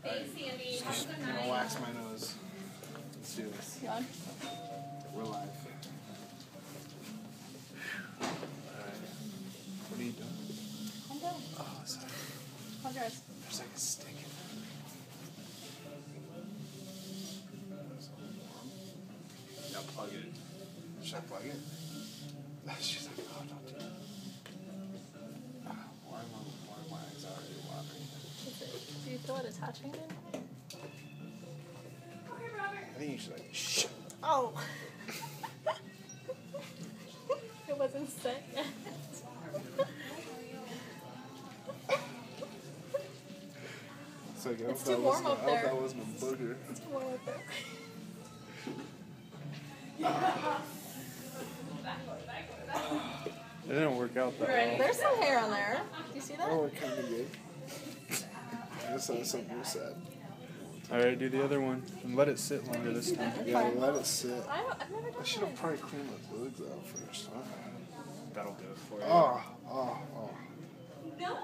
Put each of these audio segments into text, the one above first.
Thanks, Sandy. I'm gonna wax my nose. Let's do this. You on? We're live. Alright. What are you doing? I'm done. Oh, sorry. How's yours? There's like a stick in it. Yeah, plug it. Should I plug it? She's like, oh, don't do that. Why am my eyes already watering? Do you feel it attaching then? I think you should like, shh. Oh! It wasn't set yet. It's like, It's too warm up there. That wasn't a booger. It's too warm up there. It didn't work out that well. There's some hair on there. Do you see that? Oh, it kind of did. I guess that was something sad. Alright, do the other one. And let it sit longer this time. Yeah, let it sit. I've never done I should have probably cleaned my bugs out first. Huh? That'll do it for you. Oh. No.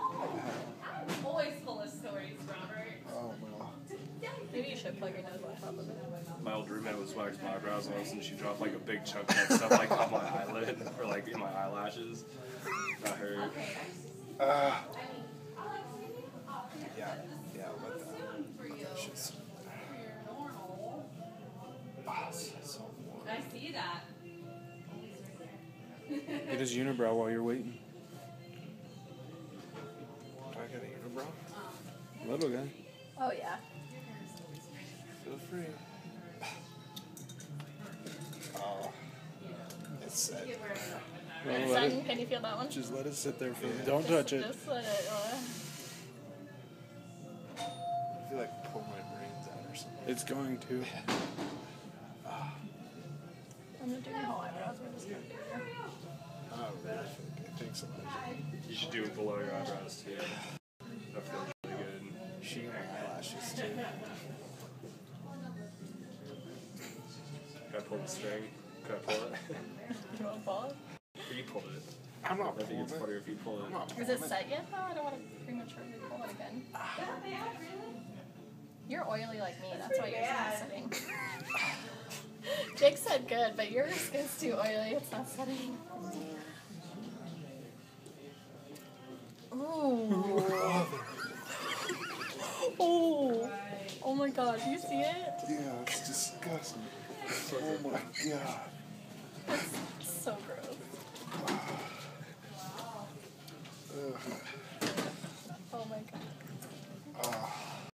I'm always full of stories, Robert. Oh, no. Maybe you should plug your nose on top of it. My old roommate was waxing my eyebrows once and she dropped like a big chunk of that stuff like on my eyelid or like in my eyelashes. That hurt. Yeah, let that shit sit there. Ah, it's so warm. I see that. Get his unibrow while you're waiting. Do I get a unibrow? Little guy. Oh, yeah. Feel free. Oh, it's set. Son, can you feel that one? Just let it sit there for Don't touch it. Just let it. I feel like pull my brains out or something. It's going to. I'm gonna do your whole eyebrows. We're just gonna do your. Oh, really? Thanks so much. You should do it below your eyebrows too. That feels really good. Shooting my eyelashes too. Can I pull the string? Can I pull it? You want to pull it? Or you pulled it. I'm not I think pulling it's it. funnier if you pull it. I'm not Is pulling it it. set yet? No, I don't want to prematurely pull it again. You're oily like me. That's why yours isn't setting. Jake said good, but your skin's too oily. It's not setting. Ooh. Oh. Oh my god. Do you see it? Yeah, it's disgusting. Oh my god. It's so gross. Ugh. Oh my god. Ah.